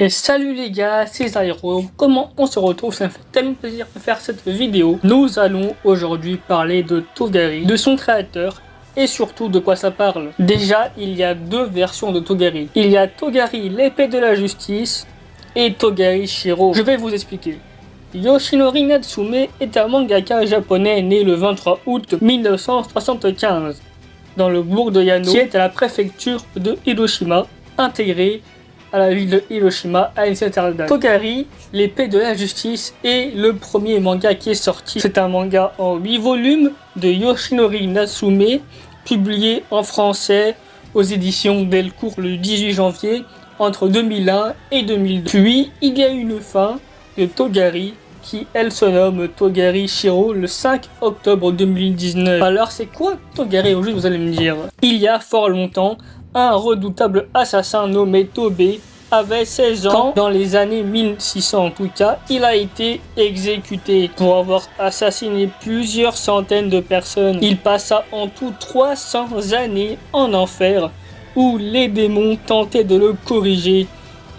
Et salut les gars, c'est Zyro. Comment on se retrouve? Ça me fait tellement plaisir de faire cette vidéo. Nous allons aujourd'hui parler de Togari, de son créateur et surtout de quoi ça parle. Déjà, il y a deux versions de Togari. Il y a Togari, l'épée de la justice, et Togari Shiro. Je vais vous expliquer. Yoshinori Natsume est un mangaka japonais né le 23 août 1975 dans le bourg de Yano, qui est à la préfecture de Hiroshima, intégré à la ville de Hiroshima à une certaine date. Togari, l'épée de la justice, est le premier manga qui est sorti. C'est un manga en 8 volumes de Yoshinori Natsume, publié en français aux éditions Delcourt le 18 janvier entre 2001 et 2002. Puis, il y a une fin de Togari qui, elle, se nomme Togari Shiro le 5 octobre 2019. Alors, c'est quoi Togari au juste, vous allez me dire? Il y a fort longtemps, un redoutable assassin nommé Tobé avait 16 ans. Dans les années 1600 en tout cas, il a été exécuté pour avoir assassiné plusieurs centaines de personnes. Il passa en tout 300 années en enfer où les démons tentaient de le corriger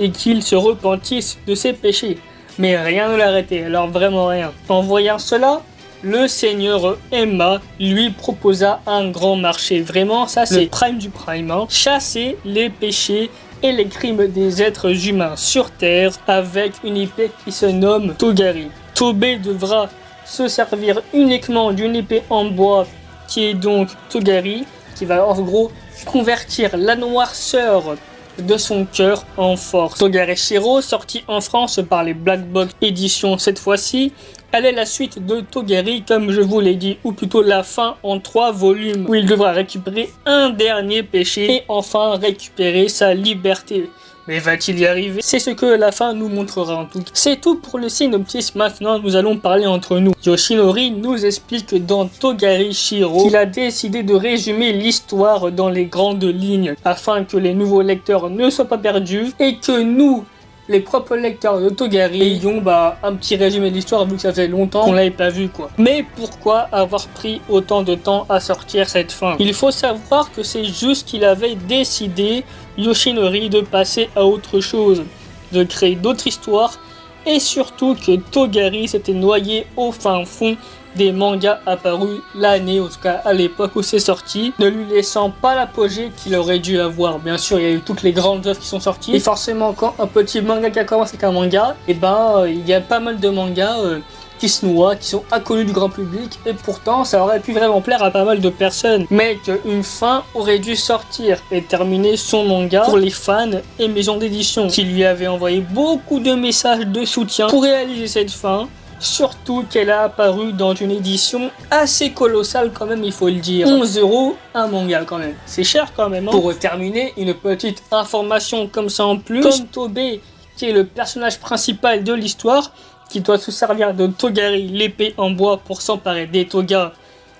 et qu'il se repentisse de ses péchés. Mais rien ne l'arrêtait, alors vraiment rien. En voyant cela, le seigneur Emma lui proposa un grand marché. Vraiment, ça c'est le prime du prime. Chasser les péchés et les crimes des êtres humains sur Terre avec une épée qui se nomme Togari. Tobé devra se servir uniquement d'une épée en bois qui est donc Togari, qui va en gros convertir la noirceur de son cœur en force. Togari Shiro, sorti en France par les Black Box Éditions cette fois-ci, elle est la suite de Togari, comme je vous l'ai dit, ou plutôt la fin en 3 volumes, où il devra récupérer un dernier péché et enfin récupérer sa liberté. Mais va-t-il y arriver? C'est ce que la fin nous montrera en tout cas. C'est tout pour le synopsis. Maintenant, nous allons parler entre nous. Yoshinori nous explique dans Togari Shiro qu'il a décidé de résumer l'histoire dans les grandes lignes afin que les nouveaux lecteurs ne soient pas perdus et que nous, les propres lecteurs de Togari, ayons un petit résumé de l'histoire vu que ça faisait longtemps qu'on l'avait pas vu quoi. Mais pourquoi avoir pris autant de temps à sortir cette fin? Il faut savoir que c'est juste qu'il avait décidé, Yoshinori, de passer à autre chose, de créer d'autres histoires et surtout que Togari s'était noyé au fin fond des mangas apparus l'année, en tout cas à l'époque où c'est sorti, ne lui laissant pas l'apogée qu'il aurait dû avoir. Bien sûr, il y a eu toutes les grandes œuvres qui sont sorties, et forcément quand un petit manga qui a commencé avec un manga, il y a pas mal de mangas qui se noient, qui sont inconnus du grand public, et pourtant ça aurait pu vraiment plaire à pas mal de personnes, mais qu'une fin aurait dû sortir et terminer son manga pour les fans et maisons d'édition qui lui avaient envoyé beaucoup de messages de soutien pour réaliser cette fin. Surtout qu'elle a apparu dans une édition assez colossale quand même, il faut le dire. 11 € un manga quand même, c'est cher quand même. Pour terminer, une petite information comme ça en plus. Comme Tobé, qui est le personnage principal de l'histoire, qui doit se servir de Togari, l'épée en bois, pour s'emparer des togas,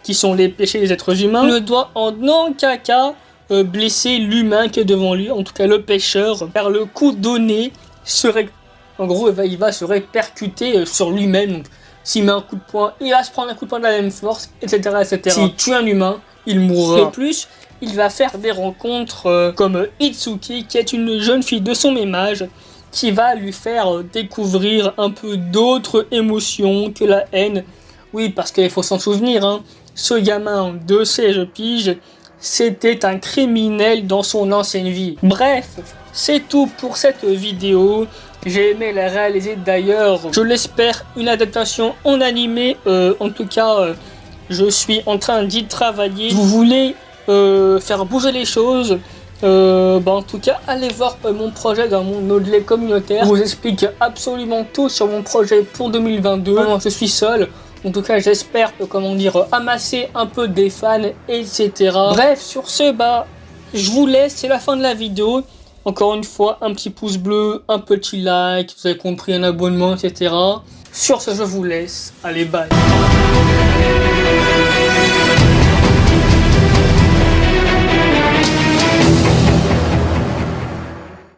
qui sont les péchés des êtres humains, ne doit en aucun cas blesser l'humain qui est devant lui, en tout cas le pêcheur, car le coup donné serait... En gros, il va se répercuter sur lui-même. Donc, s'il met un coup de poing, il va se prendre un coup de poing de la même force, etc. etc. S'il tue un humain, il mourra. Et plus, il va faire des rencontres comme Itsuki, qui est une jeune fille de son même âge, qui va lui faire découvrir un peu d'autres émotions que la haine. Oui, parce qu'il faut s'en souvenir, ce gamin de 16 piges, c'était un criminel dans son ancienne vie. Bref, c'est tout pour cette vidéo. J'ai aimé la réaliser d'ailleurs, je l'espère, une adaptation en animé. En tout cas, je suis en train d'y travailler. Vous voulez faire bouger les choses, en tout cas, allez voir mon projet dans mon onglet communautaire. Je vous explique absolument tout sur mon projet pour 2022. Vraiment, je suis seul. En tout cas, j'espère, amasser un peu des fans, etc. Bref, sur ce, je vous laisse, c'est la fin de la vidéo. Encore une fois, un petit pouce bleu, un petit like, vous avez compris, un abonnement, etc. Sur ce, je vous laisse. Allez, bye.